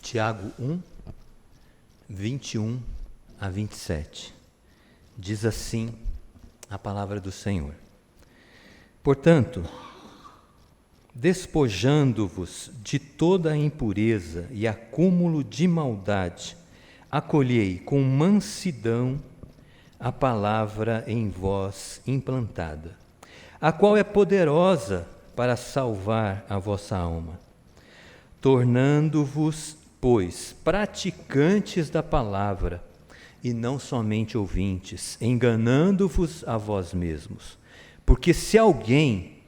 Tiago 1, 21 a 27. Diz assim a palavra do Senhor. Portanto, despojando-vos de toda a impureza e acúmulo de maldade, acolhei com mansidão a palavra em vós implantada, a qual é poderosa para salvar a vossa alma. Tornando-vos, pois, praticantes da palavra, e não somente ouvintes, enganando-vos a vós mesmos. Porque se alguém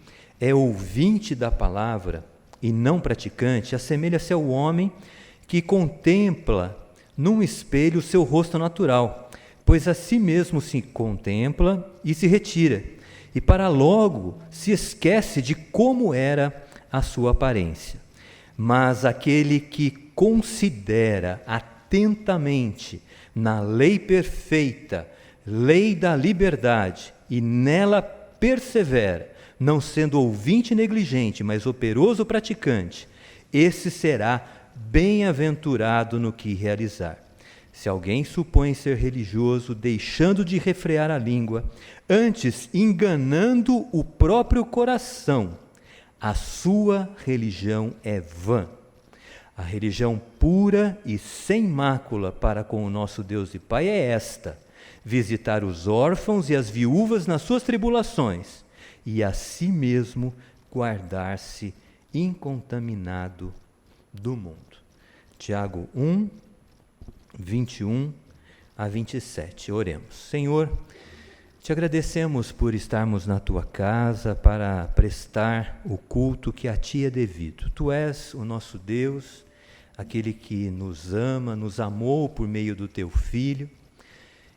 é ouvinte da palavra e não praticante, assemelha-se ao homem que contempla num espelho o seu rosto natural, pois a si mesmo se contempla e se retira, e para logo se esquece de como era a sua aparência. Mas aquele que considera atentamente na lei perfeita, lei da liberdade, e nela persevera, não sendo ouvinte negligente, mas operoso praticante, esse será bem-aventurado no que realizar. Se alguém supõe ser religioso, deixando de refrear a língua, antes enganando o próprio coração, a sua religião é vã. A religião pura e sem mácula para com o nosso Deus e Pai é esta: visitar os órfãos e as viúvas nas suas tribulações, e a si mesmo guardar-se incontaminado do mundo. Tiago 1, 21 a 27. Oremos. Senhor, te agradecemos por estarmos na tua casa para prestar o culto que a ti é devido. Tu és o nosso Deus, aquele que nos ama, nos amou por meio do teu Filho,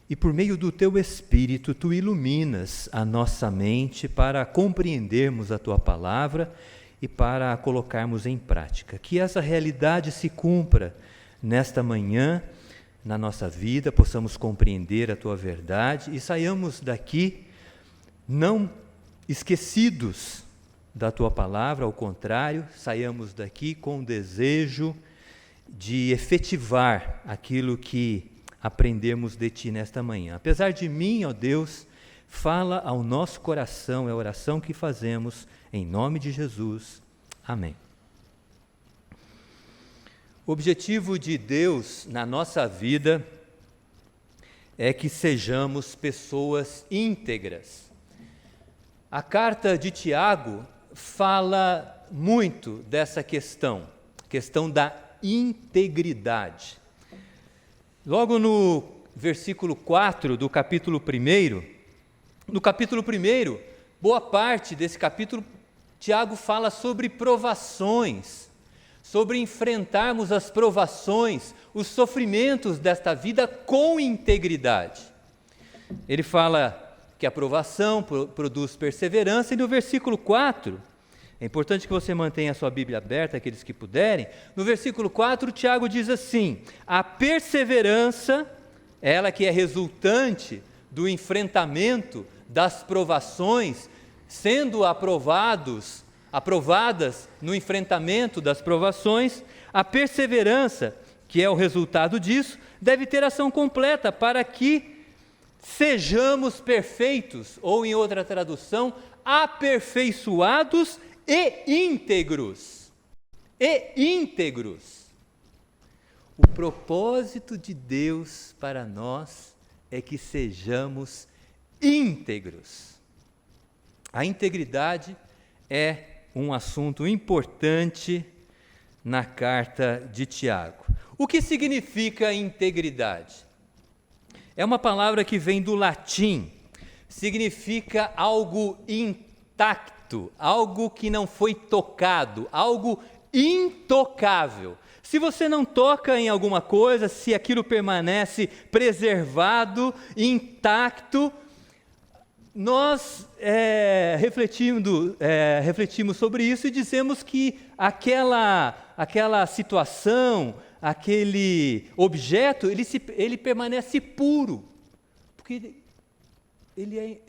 e por meio do teu Espírito tu iluminas a nossa mente para compreendermos a tua palavra e para a colocarmos em prática. Que essa realidade se cumpra nesta manhã, na nossa vida, possamos compreender a tua verdade e saiamos daqui não esquecidos da tua palavra, ao contrário, saiamos daqui com o desejo de efetivar aquilo que aprendemos de ti nesta manhã. Apesar de mim, ó Deus, fala ao nosso coração, é a oração que fazemos em nome de Jesus. Amém. O objetivo de Deus na nossa vida é que sejamos pessoas íntegras. A carta de Tiago fala muito dessa questão da integridade. Logo no versículo 4 do capítulo 1, boa parte desse capítulo, Tiago fala sobre provações, sobre enfrentarmos as provações, os sofrimentos desta vida com integridade. Ele fala que a provação produz perseverança, e no versículo 4, é importante que você mantenha a sua Bíblia aberta, aqueles que puderem, no versículo 4, Tiago diz assim: a perseverança, ela que é resultante do enfrentamento das provações, sendo aprovadas no enfrentamento das provações, a perseverança, que é o resultado disso, deve ter ação completa para que sejamos perfeitos, ou em outra tradução, aperfeiçoados e íntegros. O propósito de Deus para nós é que sejamos íntegros. A integridade é um assunto importante na carta de Tiago. O que significa integridade? É uma palavra que vem do latim, significa algo intacto, algo que não foi tocado, algo intocável. Se você não toca em alguma coisa, se aquilo permanece preservado, intacto, nós refletimos sobre isso e dizemos que aquela situação, aquele objeto, ele permanece puro, porque ele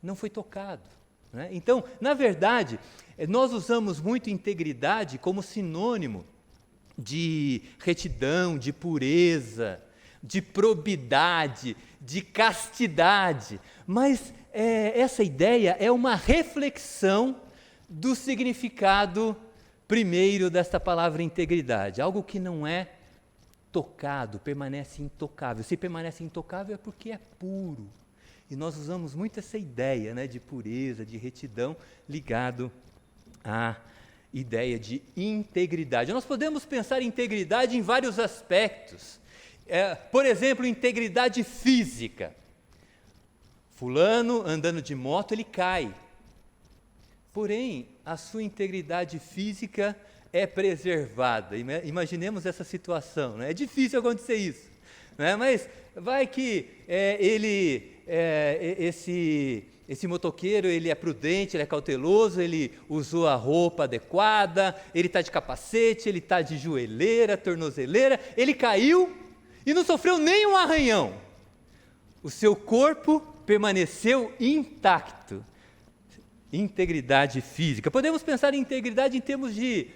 não foi tocado. Né? Então, na verdade, nós usamos muito integridade como sinônimo de retidão, de pureza, de probidade, de castidade. Mas essa ideia é uma reflexão do significado primeiro desta palavra integridade. Algo que não é tocado, permanece intocável. Se permanece intocável é porque é puro. E nós usamos muito essa ideia, né, de pureza, de retidão, ligado à ideia de integridade. Nós podemos pensar em integridade em vários aspectos. Por exemplo, integridade física. Fulano, andando de moto, ele cai. Porém, a sua integridade física é preservada. Imaginemos essa situação, né? É difícil acontecer isso, né? Mas vai que esse motoqueiro, ele é prudente, ele é cauteloso, ele usou a roupa adequada, ele está de capacete, ele está de joelheira, tornozeleira, ele caiu e não sofreu nenhum arranhão. O seu corpo permaneceu intacto. Integridade física. Podemos pensar em integridade em termos de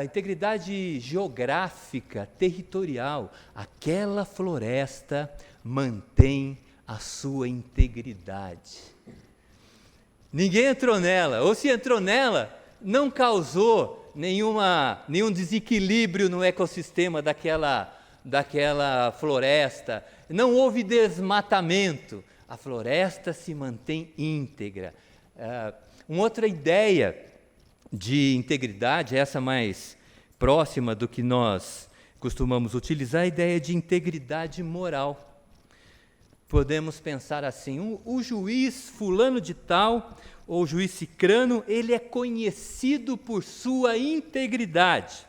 integridade geográfica, territorial. Aquela floresta mantém a sua integridade. Ninguém entrou nela, ou se entrou nela, não causou nenhum desequilíbrio no ecossistema daquela floresta, não houve desmatamento, a floresta se mantém íntegra. Uma outra ideia de integridade, essa mais próxima do que nós costumamos utilizar, a ideia de integridade moral. Podemos pensar assim, o juiz fulano de tal, ou o juiz cicrano, ele é conhecido por sua integridade.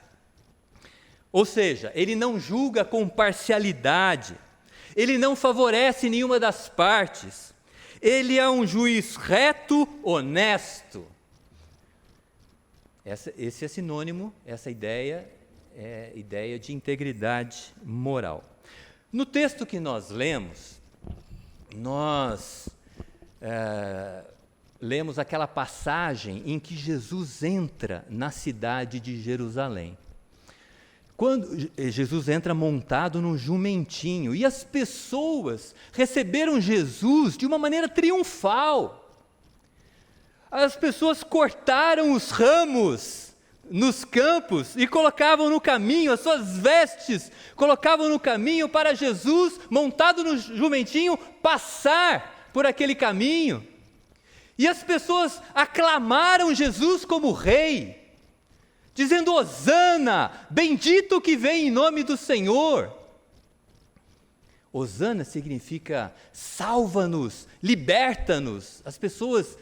Ou seja, ele não julga com parcialidade, ele não favorece nenhuma das partes, ele é um juiz reto, honesto. Esse é sinônimo, essa ideia é ideia de integridade moral. No texto que nós lemos, nós lemos aquela passagem em que Jesus entra na cidade de Jerusalém. Quando Jesus entra montado num jumentinho, e as pessoas receberam Jesus de uma maneira triunfal. As pessoas cortaram os ramos nos campos e colocavam no caminho, as suas vestes colocavam no caminho para Jesus, montado no jumentinho, passar por aquele caminho. E as pessoas aclamaram Jesus como rei, dizendo: Hosana, bendito que vem em nome do Senhor. Hosana significa salva-nos, liberta-nos. As pessoas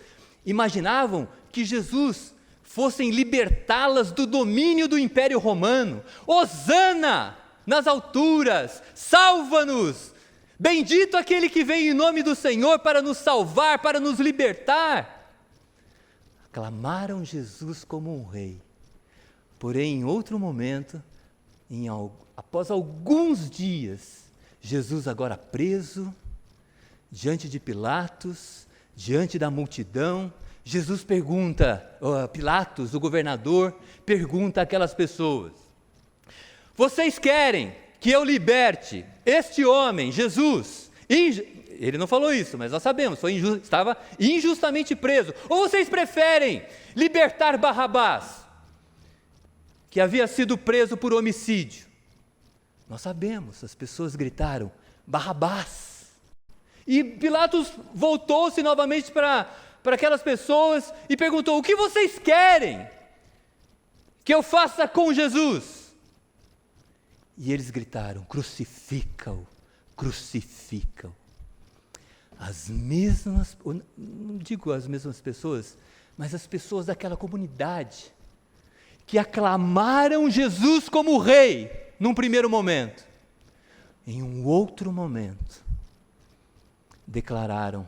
imaginavam que Jesus fosse libertá-las do domínio do Império Romano. Hosana nas alturas, salva-nos. Bendito aquele que vem em nome do Senhor para nos salvar, para nos libertar. Aclamaram Jesus como um rei. Porém, em outro momento, após alguns dias, Jesus agora preso, diante de Pilatos, diante da multidão, Jesus pergunta, Pilatos, o governador, pergunta àquelas pessoas: vocês querem que eu liberte este homem, Jesus? Ele não falou isso, mas nós sabemos, estava injustamente preso. Ou vocês preferem libertar Barrabás, que havia sido preso por homicídio? Nós sabemos, as pessoas gritaram: Barrabás. E Pilatos voltou-se novamente para aquelas pessoas e perguntou: o que vocês querem que eu faça com Jesus? E eles gritaram: crucifica-o, crucifica-o. As mesmas, não digo as mesmas pessoas, mas as pessoas daquela comunidade, que aclamaram Jesus como rei num primeiro momento, em um outro momento, declararam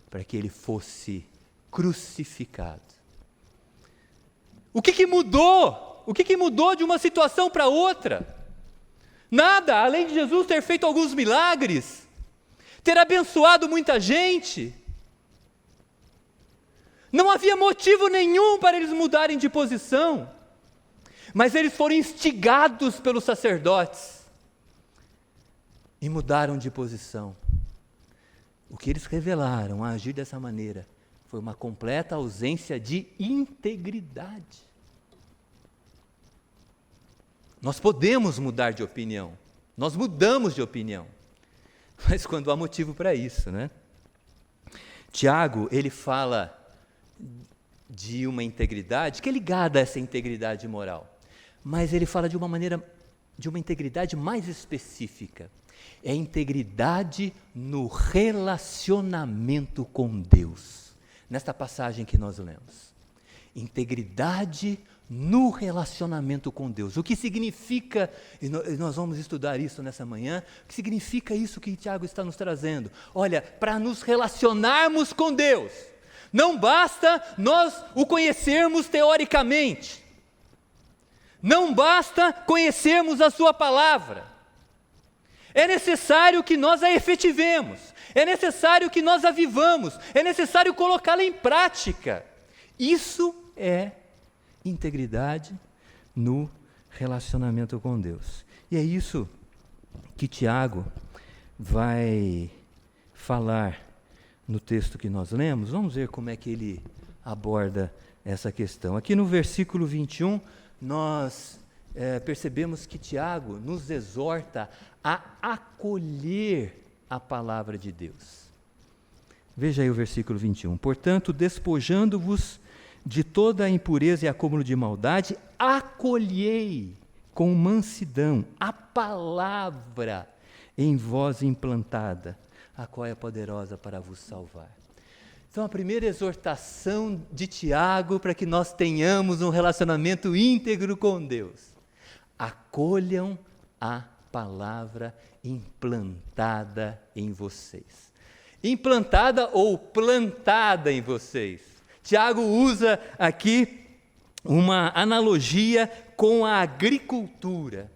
para que ele fosse crucificado. O que mudou? O que mudou de uma situação para outra? Nada, além de Jesus ter feito alguns milagres, ter abençoado muita gente. Não havia motivo nenhum para eles mudarem de posição. Mas eles foram instigados pelos sacerdotes e mudaram de posição. O que eles revelaram a agir dessa maneira foi uma completa ausência de integridade. Nós podemos mudar de opinião, nós mudamos de opinião, mas quando há motivo para isso, né? Tiago, ele fala de uma integridade que é ligada a essa integridade moral, mas ele fala de uma maneira, de uma integridade mais específica. É a integridade no relacionamento com Deus. Nesta passagem que nós lemos. Integridade no relacionamento com Deus. O que significa, e nós vamos estudar isso nessa manhã, o que significa isso que Tiago está nos trazendo? Olha, para nos relacionarmos com Deus, não basta nós o conhecermos teoricamente, não basta conhecermos a sua palavra, é necessário que nós a efetivemos, é necessário que nós a vivamos, é necessário colocá-la em prática. Isso é integridade no relacionamento com Deus. E é isso que Tiago vai falar no texto que nós lemos. Vamos ver como é que ele aborda essa questão. Aqui no versículo 21, nós percebemos que Tiago nos exorta a acolher a palavra de Deus. Veja aí o versículo 21. Portanto, despojando-vos de toda a impureza e acúmulo de maldade, acolhei com mansidão a palavra em vós implantada, a qual é poderosa para vos salvar. Então, a primeira exortação de Tiago para que nós tenhamos um relacionamento íntegro com Deus: acolham a palavra implantada em vocês. Implantada ou plantada em vocês. Tiago usa aqui uma analogia com a agricultura.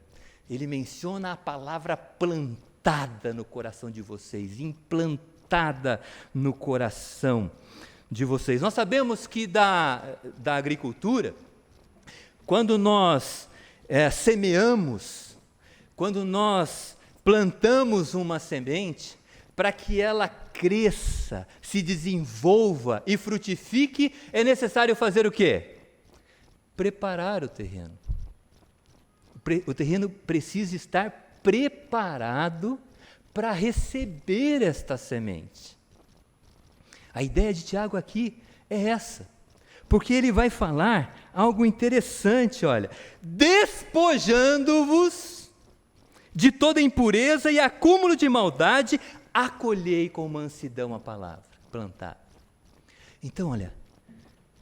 Ele menciona a palavra plantada no coração de vocês, implantada no coração de vocês. Nós sabemos que da agricultura, quando nós semeamos, quando nós plantamos uma semente, para que ela cresça, se desenvolva e frutifique, é necessário fazer o quê? Preparar o terreno. O terreno precisa estar preparado para receber esta semente. A ideia de Tiago aqui é essa, porque ele vai falar algo interessante, olha: despojando-vos de toda impureza e acúmulo de maldade, acolhei com mansidão a palavra plantada. Então, olha,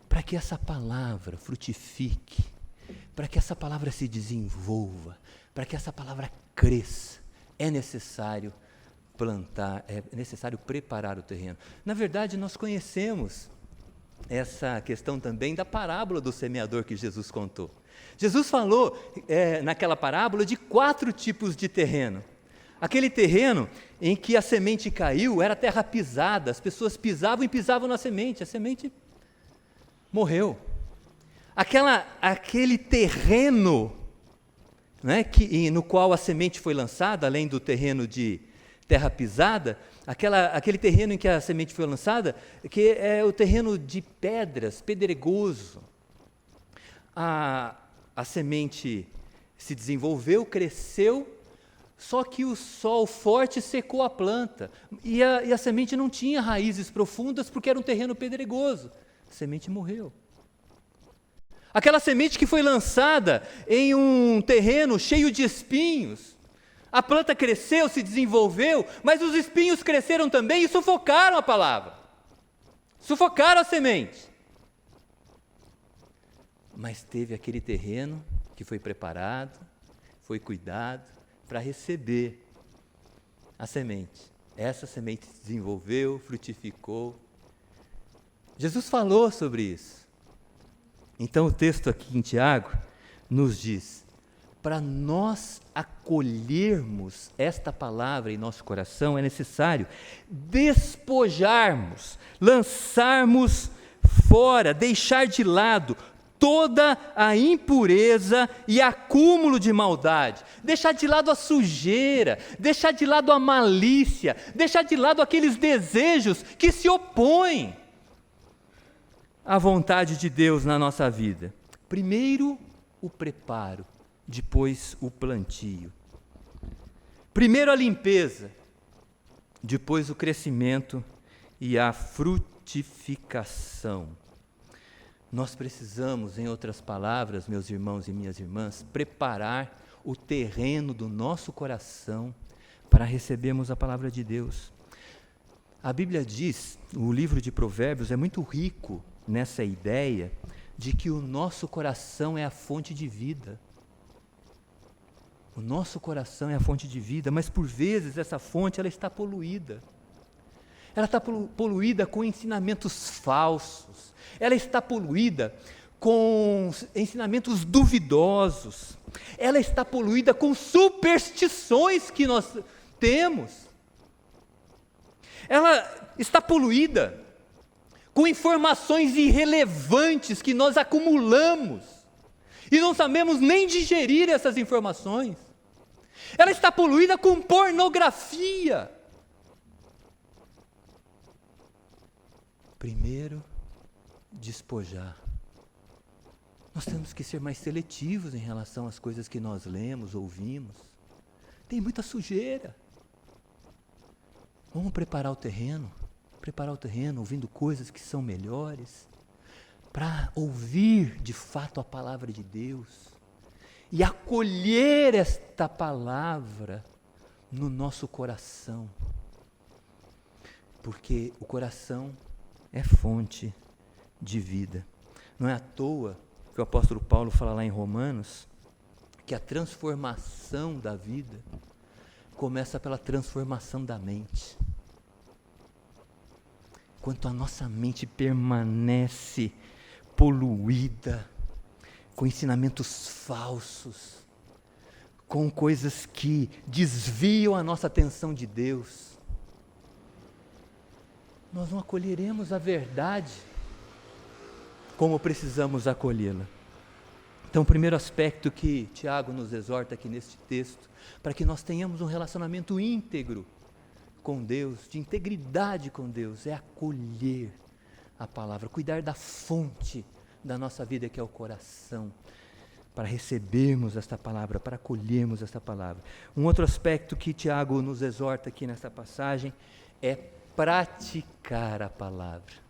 para que essa palavra frutifique, para que essa palavra se desenvolva, para que essa palavra cresça, é necessário plantar, é necessário preparar o terreno. Na verdade, nós conhecemos essa questão também da parábola do semeador que Jesus contou. Jesus falou naquela parábola de 4 tipos de terreno. Aquele terreno em que a semente caiu era terra pisada, as pessoas pisavam e pisavam na semente, a semente morreu. Aquele terreno, né, no qual a semente foi lançada, além do terreno de terra pisada, aquele terreno em que a semente foi lançada, que é o terreno de pedras, pedregoso. A semente se desenvolveu, cresceu, só que o sol forte secou a planta, e a semente não tinha raízes profundas porque era um terreno pedregoso. A semente morreu. Aquela semente que foi lançada em um terreno cheio de espinhos, a planta cresceu, se desenvolveu, mas os espinhos cresceram também e sufocaram a palavra, sufocaram a semente. Mas teve aquele terreno que foi preparado, foi cuidado para receber a semente. Essa semente se desenvolveu, frutificou. Jesus falou sobre isso. Então o texto aqui em Tiago nos diz: para nós acolhermos esta palavra em nosso coração, é necessário despojarmos, lançarmos fora, deixar de lado toda a impureza e acúmulo de maldade, deixar de lado a sujeira, deixar de lado a malícia, deixar de lado aqueles desejos que se opõem à vontade de Deus na nossa vida. Primeiro o preparo, depois o plantio. Primeiro a limpeza, depois o crescimento e a frutificação. Nós precisamos, em outras palavras, meus irmãos e minhas irmãs, preparar o terreno do nosso coração para recebermos a palavra de Deus. A Bíblia diz, o livro de Provérbios é muito rico nessa ideia de que o nosso coração é a fonte de vida. O nosso coração é a fonte de vida, mas por vezes essa fonte ela está poluída. Ela está poluída com ensinamentos falsos. Ela está poluída com ensinamentos duvidosos. Ela está poluída com superstições que nós temos. Ela está poluída com informações irrelevantes que nós acumulamos e não sabemos nem digerir essas informações. Ela está poluída com pornografia. Primeiro, despojar. Nós temos que ser mais seletivos em relação às coisas que nós lemos, ouvimos. Tem muita sujeira. Vamos preparar o terreno, ouvindo coisas que são melhores, para ouvir de fato a palavra de Deus e acolher esta palavra no nosso coração, porque o coração é fonte de vida. Não é à toa que o apóstolo Paulo fala lá em Romanos que a transformação da vida começa pela transformação da mente. Enquanto a nossa mente permanece poluída, com ensinamentos falsos, com coisas que desviam a nossa atenção de Deus, nós não acolheremos a verdade como precisamos acolhê-la. Então, o primeiro aspecto que Tiago nos exorta aqui neste texto, para que nós tenhamos um relacionamento íntegro com Deus, de integridade com Deus, é acolher a palavra, cuidar da fonte da nossa vida, que é o coração, para recebermos esta palavra, para acolhermos esta palavra. Um outro aspecto que Tiago nos exorta aqui nesta passagem é praticar a palavra.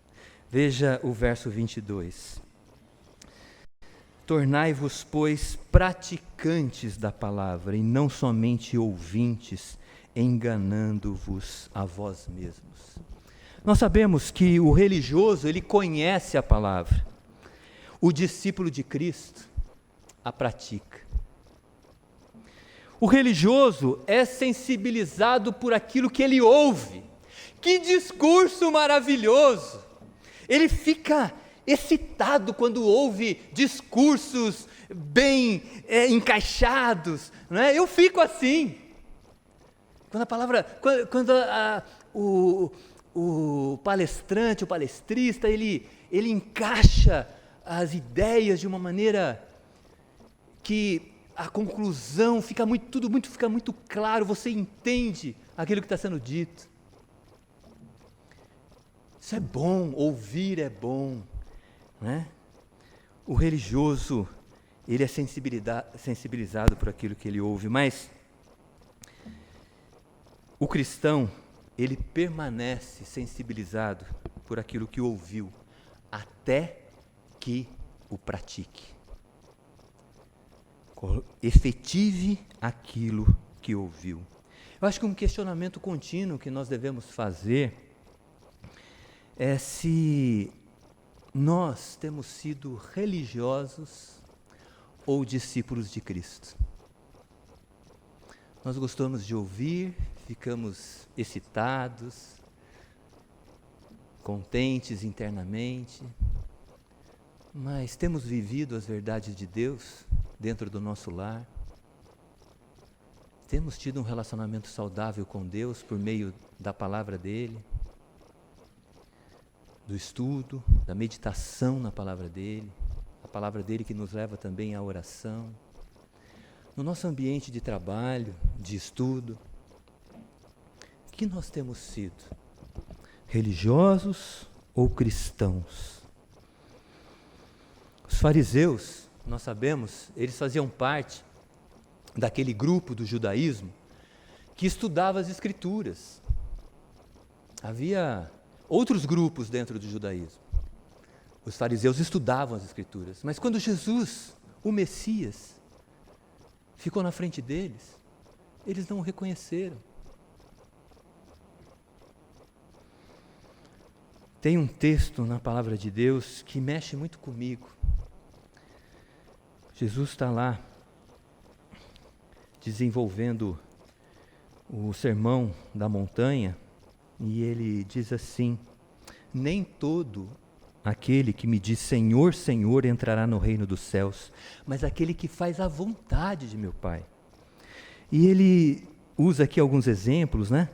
Veja o verso 22. Tornai-vos, pois, praticantes da palavra, e não somente ouvintes, enganando-vos a vós mesmos. Nós sabemos que o religioso, ele conhece a palavra. O discípulo de Cristo a pratica. O religioso é sensibilizado por aquilo que ele ouve. Que discurso maravilhoso! Ele fica excitado quando ouve discursos bem encaixados, não é? Eu fico assim. Quando a palavra, o palestrante, o palestrista, ele encaixa as ideias de uma maneira que a conclusão tudo fica muito claro, você entende aquilo que está sendo dito. Isso é bom, ouvir é bom, né? O religioso, ele é sensibilizado por aquilo que ele ouve, mas o cristão, ele permanece sensibilizado por aquilo que ouviu, até que o pratique. Efetive aquilo que ouviu. Eu acho que um questionamento contínuo que nós devemos fazer é se nós temos sido religiosos ou discípulos de Cristo. Nós gostamos de ouvir, ficamos excitados, contentes internamente, mas temos vivido as verdades de Deus dentro do nosso lar? Temos tido um relacionamento saudável com Deus por meio da palavra dEle? Do estudo, da meditação na palavra dEle, palavra dele que nos leva também à oração, no nosso ambiente de trabalho, de estudo. O que nós temos sido? Religiosos ou cristãos? Os fariseus, nós sabemos, eles faziam parte daquele grupo do judaísmo que estudava as Escrituras. Havia outros grupos dentro do judaísmo. Os fariseus estudavam as Escrituras, mas quando Jesus, o Messias, ficou na frente deles, eles não o reconheceram. Tem um texto na palavra de Deus que mexe muito comigo. Jesus está lá desenvolvendo o sermão da montanha e ele diz assim: nem todo aquele que me diz Senhor, Senhor entrará no reino dos céus, mas aquele que faz a vontade de meu Pai. E ele usa aqui alguns exemplos, né?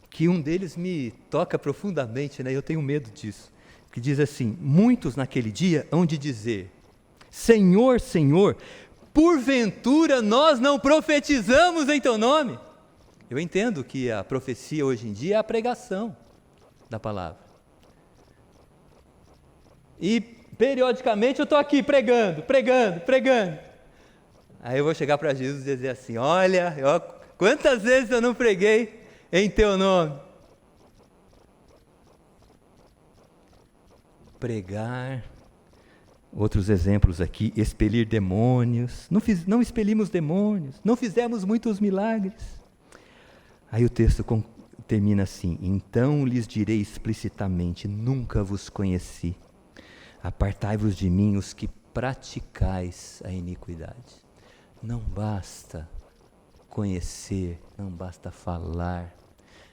Que um deles me toca profundamente, né? Eu tenho medo disso. Que diz assim: muitos naquele dia hão de dizer Senhor, Senhor, porventura nós não profetizamos em teu nome? Eu entendo que a profecia hoje em dia é a pregação da palavra. E periodicamente eu estou aqui pregando. Aí eu vou chegar para Jesus e dizer assim: olha, quantas vezes eu não preguei em teu nome? Pregar. Outros exemplos aqui: expelir demônios. Não expelimos demônios, não fizemos muitos milagres. Aí o texto termina assim: então lhes direi explicitamente, nunca vos conheci. Apartai-vos de mim os que praticais a iniquidade. Não basta conhecer, não basta falar,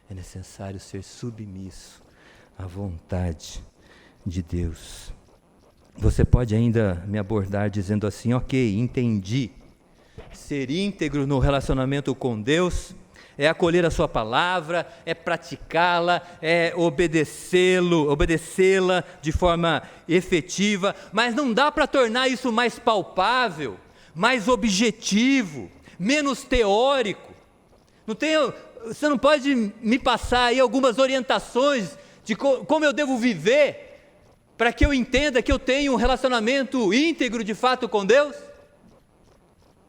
é necessário ser submisso à vontade de Deus. Você pode ainda me abordar dizendo assim: ok, entendi. Ser íntegro no relacionamento com Deus é acolher a sua palavra, é praticá-la, é obedecê-la de forma efetiva, mas não dá para tornar isso mais palpável, mais objetivo, menos teórico. Você não pode me passar aí algumas orientações de como eu devo viver para que eu entenda que eu tenho um relacionamento íntegro de fato com Deus?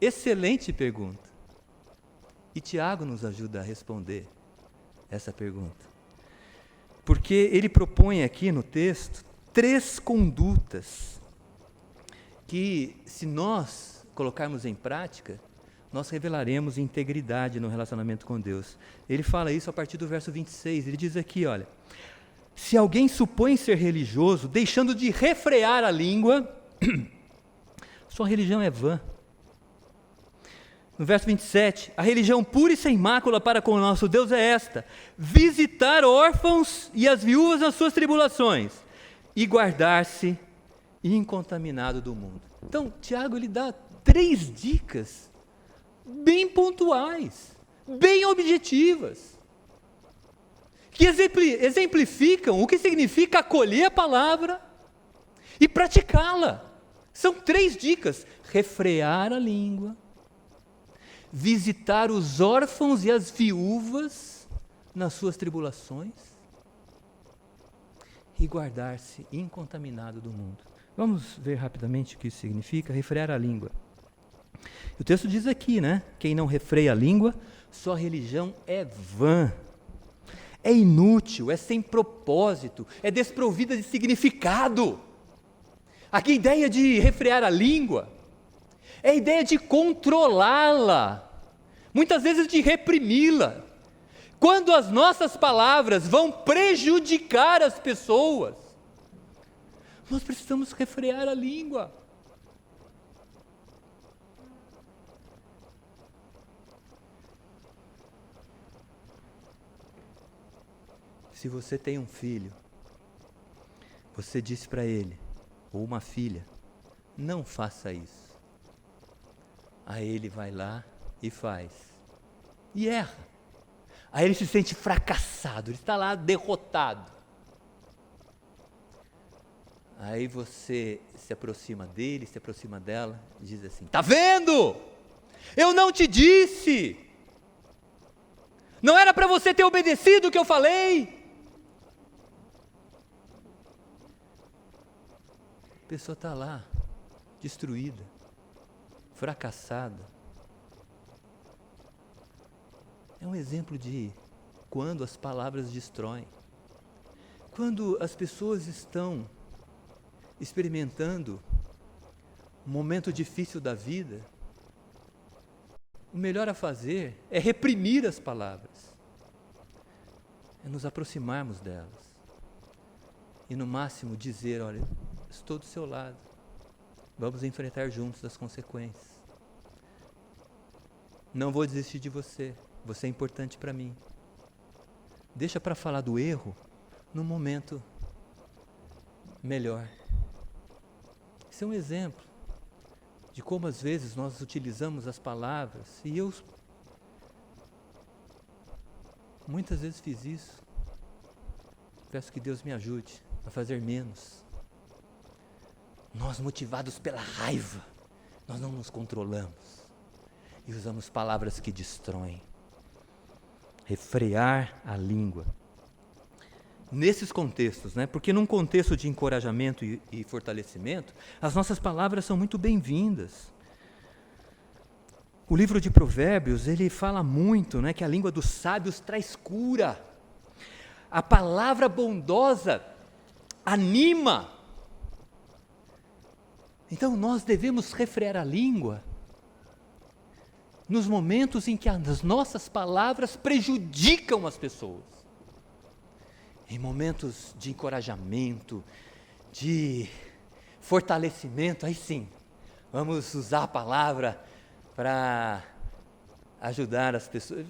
Excelente pergunta. E Tiago nos ajuda a responder essa pergunta. Porque ele propõe aqui no texto 3 condutas que, se nós colocarmos em prática, nós revelaremos integridade no relacionamento com Deus. Ele fala isso a partir do verso 26, ele diz aqui, olha: se alguém supõe ser religioso, deixando de refrear a língua, sua religião é vã. No verso 27, a religião pura e sem mácula para com o nosso Deus é esta: visitar órfãos e as viúvas nas suas tribulações, e guardar-se incontaminado do mundo. Então, Tiago, ele dá 3 dicas bem pontuais, bem objetivas, que exemplificam o que significa acolher a palavra e praticá-la. São 3 dicas: refrear a língua, visitar os órfãos e as viúvas nas suas tribulações e guardar-se incontaminado do mundo. Vamos ver rapidamente o que isso significa, refrear a língua. O texto diz aqui, né? Quem não refreia a língua, sua religião é vã, é inútil, é sem propósito, é desprovida de significado. Aqui a ideia de refrear a língua é a ideia de controlá-la, muitas vezes de reprimi-la. Quando as nossas palavras vão prejudicar as pessoas, nós precisamos refrear a língua. Se você tem um filho, você disse para ele, ou uma filha, não faça isso. Aí ele vai lá e faz. E erra. Aí ele se sente fracassado, ele está lá derrotado. Aí você se aproxima dele, se aproxima dela e diz assim: tá vendo? Eu não te disse. Não era para você ter obedecido o que eu falei. A pessoa está lá, destruída, fracassada. É um exemplo de quando as palavras destroem. Quando as pessoas estão experimentando um momento difícil da vida, o melhor a fazer é reprimir as palavras, é nos aproximarmos delas e no máximo dizer: olha, estou do seu lado, vamos enfrentar juntos as consequências, não vou desistir de você, você é importante para mim. Deixa para falar do erro num momento melhor. Isso é um exemplo de como às vezes nós utilizamos as palavras, e eu muitas vezes fiz isso. Peço que Deus me ajude a fazer menos. Nós, motivados pela raiva, nós não nos controlamos e usamos palavras que destroem. Refrear a língua. Nesses contextos, porque num contexto de encorajamento e fortalecimento, as nossas palavras são muito bem-vindas. O livro de Provérbios, ele fala muito, que a língua dos sábios traz cura. A palavra bondosa anima. Então nós devemos refrear a língua nos momentos em que as nossas palavras prejudicam as pessoas. Em momentos de encorajamento, de fortalecimento, aí sim, vamos usar a palavra para ajudar as pessoas.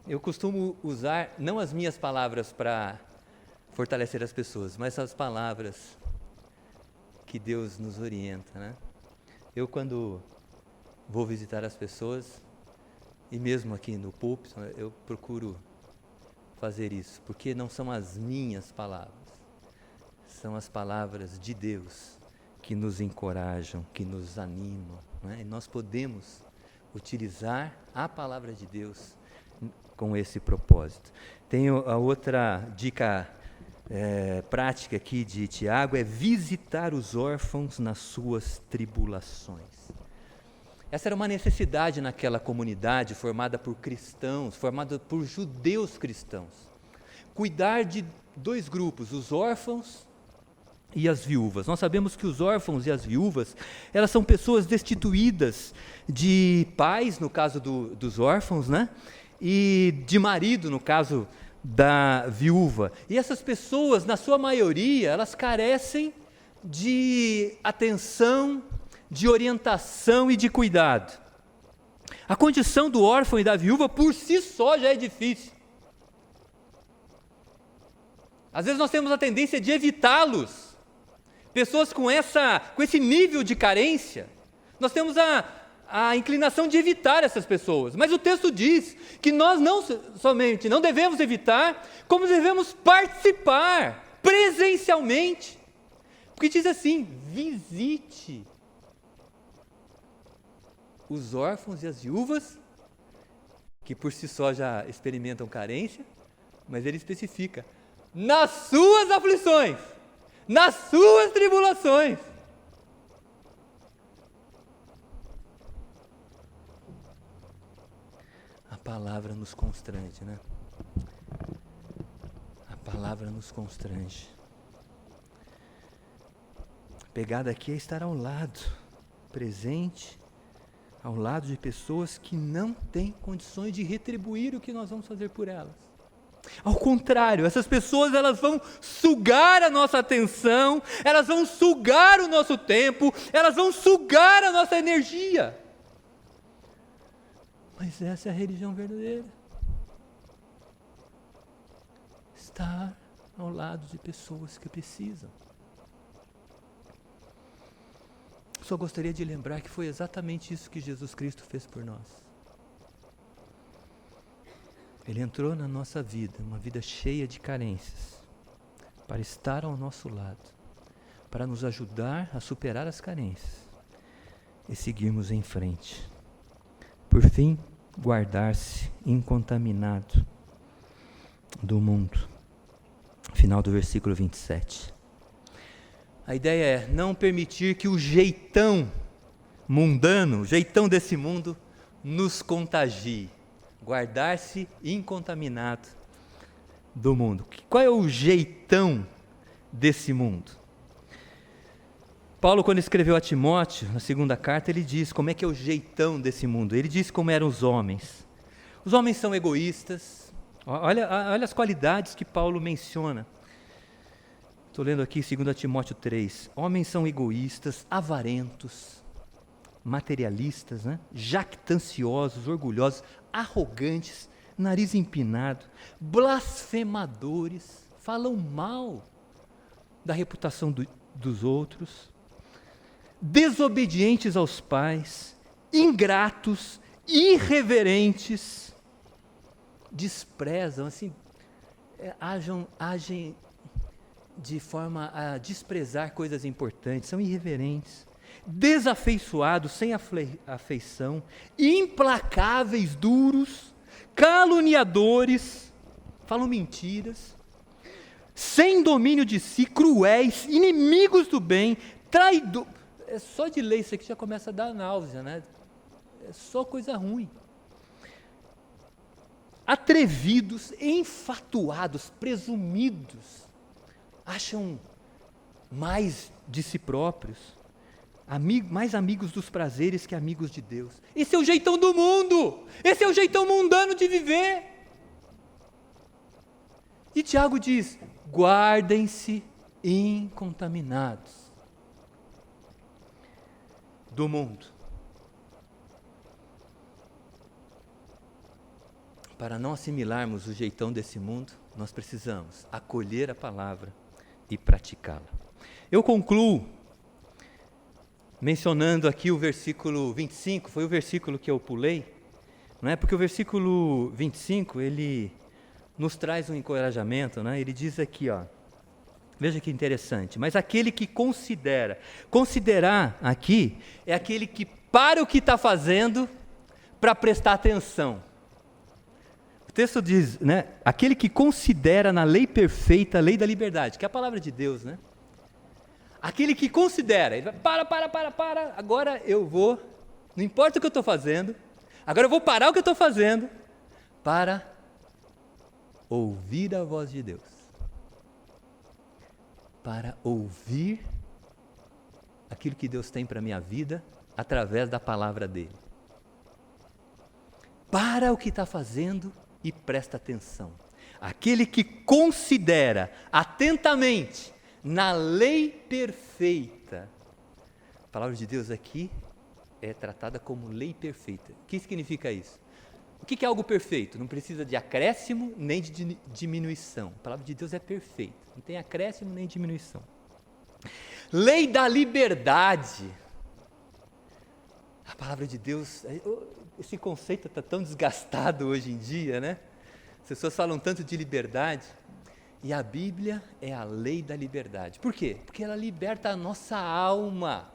Eu costumo usar, não as minhas palavras para fortalecer as pessoas, mas as palavras que Deus nos orienta. Eu, quando vou visitar as pessoas, e mesmo aqui no púlpito, eu procuro fazer isso, porque não são as minhas palavras, são as palavras de Deus que nos encorajam, que nos animam, E nós podemos utilizar a palavra de Deus com esse propósito. Tenho a outra dica prática aqui de Tiago, é visitar os órfãos nas suas tribulações. Essa era uma necessidade naquela comunidade formada por cristãos, formada por judeus cristãos. Cuidar de dois grupos, os órfãos e as viúvas. Nós sabemos que os órfãos e as viúvas, elas são pessoas destituídas de pais, no caso dos órfãos, e de marido, no caso da viúva. E essas pessoas, na sua maioria, elas carecem de atenção, de orientação e de cuidado. A condição do órfão e da viúva por si só já é difícil. Às vezes nós temos a tendência de evitá-los. Pessoas com esse nível de carência, nós temos a inclinação de evitar essas pessoas. Mas o texto diz que nós não somente não devemos evitar, como devemos participar presencialmente. Porque diz assim: visite os órfãos e as viúvas, que por si só já experimentam carência, mas ele especifica: nas suas aflições, nas suas tribulações. A palavra nos constrange, A palavra nos constrange. A pegada aqui é estar ao lado, presente, ao lado de pessoas que não têm condições de retribuir o que nós vamos fazer por elas. Ao contrário, essas pessoas, elas vão sugar a nossa atenção, elas vão sugar o nosso tempo, elas vão sugar a nossa energia. Mas essa é a religião verdadeira. Estar ao lado de pessoas que precisam. Só gostaria de lembrar que foi exatamente isso que Jesus Cristo fez por nós. Ele entrou na nossa vida, uma vida cheia de carências, para estar ao nosso lado, para nos ajudar a superar as carências e seguirmos em frente. Por fim, guardar-se incontaminado do mundo. Final do versículo 27. A ideia é não permitir que o jeitão mundano, o jeitão desse mundo, nos contagie. Guardar-se incontaminado do mundo. Qual é o jeitão desse mundo? Paulo, quando escreveu a Timóteo, na segunda carta, ele diz como é que é o jeitão desse mundo. Ele diz como eram os homens. Os homens são egoístas. Olha as qualidades que Paulo menciona. Estou lendo aqui 2 Timóteo 3. Homens são egoístas, avarentos, materialistas, né? Jactanciosos, orgulhosos, arrogantes, nariz empinado, blasfemadores, falam mal da reputação dos outros, desobedientes aos pais, ingratos, irreverentes, desprezam, assim, agem de forma a desprezar coisas importantes, são irreverentes, desafeiçoados, sem afeição, implacáveis, duros, caluniadores, falam mentiras, sem domínio de si, cruéis, inimigos do bem, traidores. É só de ler isso aqui já começa a dar náusea, né? É só coisa ruim. Atrevidos, enfatuados, presumidos, acham mais de si próprios, mais amigos dos prazeres que amigos de Deus. Esse é o jeitão do mundo, esse é o jeitão mundano de viver. E Tiago diz: guardem-se incontaminados do mundo. Para não assimilarmos o jeitão desse mundo, nós precisamos acolher a palavra e praticá-la. Eu concluo mencionando aqui o versículo 25, foi o versículo que eu pulei, não é? Porque o versículo 25, ele nos traz um encorajamento, né? Ele diz aqui, ó, veja que interessante, mas aquele que considerar aqui, é aquele que para o que está fazendo para prestar atenção. O texto diz, né, aquele que considera na lei perfeita a lei da liberdade, que é a palavra de Deus, né? Aquele que considera, ele vai, para, agora eu vou, não importa o que eu estou fazendo, agora eu vou parar o que eu estou fazendo para ouvir a voz de Deus. Para ouvir aquilo que Deus tem para a minha vida através da palavra dele. Para o que está fazendo e presta atenção. Aquele que considera atentamente na lei perfeita. A palavra de Deus aqui é tratada como lei perfeita. O que significa isso? O que é algo perfeito? Não precisa de acréscimo nem de diminuição. A palavra de Deus é perfeita, não tem acréscimo nem diminuição. Lei da liberdade. A palavra de Deus, esse conceito está tão desgastado hoje em dia, né? As pessoas falam tanto de liberdade. E a Bíblia é a lei da liberdade. Por quê? Porque ela liberta a nossa alma.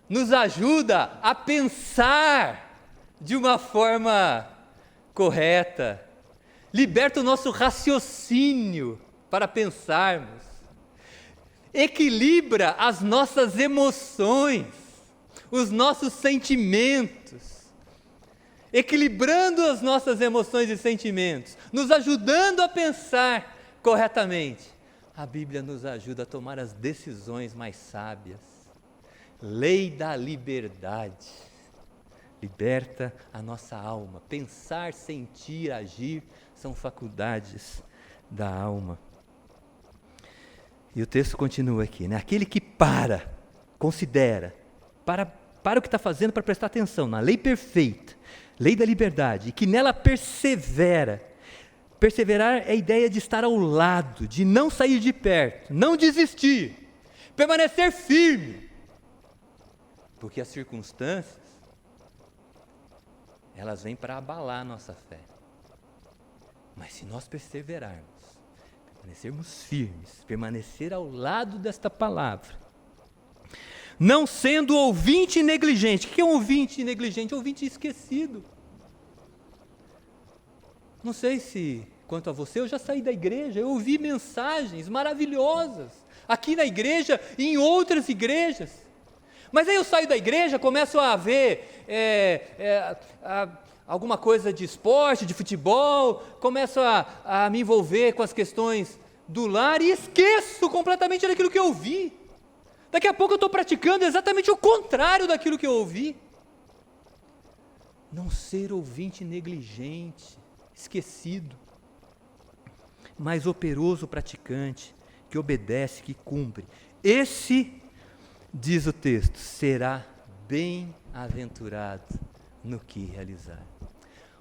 Nos ajuda a pensar de uma forma correta, liberta o nosso raciocínio para pensarmos, equilibra as nossas emoções, os nossos sentimentos, equilibrando as nossas emoções e sentimentos, nos ajudando a pensar corretamente. A Bíblia nos ajuda a tomar as decisões mais sábias. Lei da liberdade. Liberta a nossa alma. Pensar, sentir, agir são faculdades da alma. E o texto continua aqui, né? Aquele que considera, para o que está fazendo para prestar atenção na lei perfeita, lei da liberdade, e que nela persevera. Perseverar é a ideia de estar ao lado, de não sair de perto, não desistir, permanecer firme. Porque as circunstâncias, elas vêm para abalar a nossa fé. Mas se nós perseverarmos, permanecermos firmes, permanecer ao lado desta palavra. Não sendo ouvinte negligente. O que é um ouvinte negligente? Ouvinte esquecido. Não sei se, quanto a você, eu já saí da igreja, eu ouvi mensagens maravilhosas, aqui na igreja e em outras igrejas. Mas aí eu saio da igreja, começo a ver alguma coisa de esporte, de futebol, começo a me envolver com as questões do lar e esqueço completamente daquilo que eu ouvi. Daqui a pouco eu estou praticando exatamente o contrário daquilo que eu ouvi. Não ser ouvinte negligente, esquecido, mas operoso praticante, que obedece, que cumpre. Esse, diz o texto, será bem-aventurado no que realizar.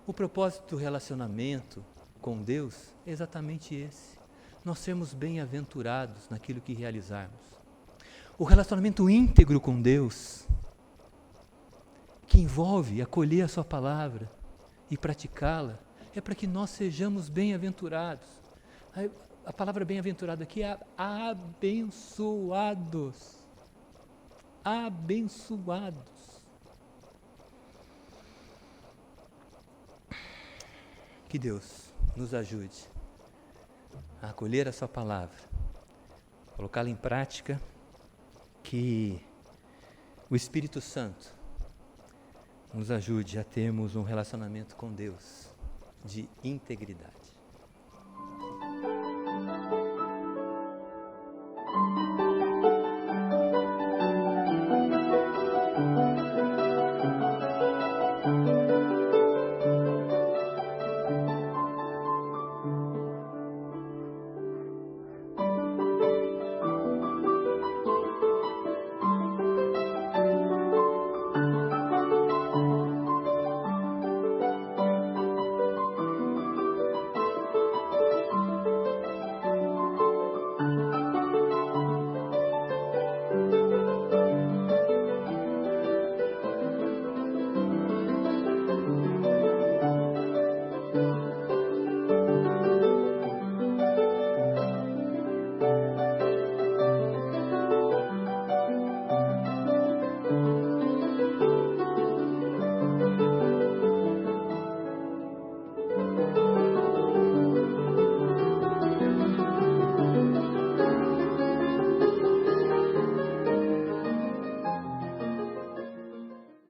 O propósito do relacionamento com Deus é exatamente esse. Nós sermos bem-aventurados naquilo que realizarmos. O relacionamento íntegro com Deus, que envolve acolher a sua palavra e praticá-la, é para que nós sejamos bem-aventurados. A palavra bem-aventurado aqui é abençoados. Abençoados. Que Deus nos ajude a acolher a sua palavra, colocá-la em prática, que o Espírito Santo nos ajude a termos um relacionamento com Deus de integridade.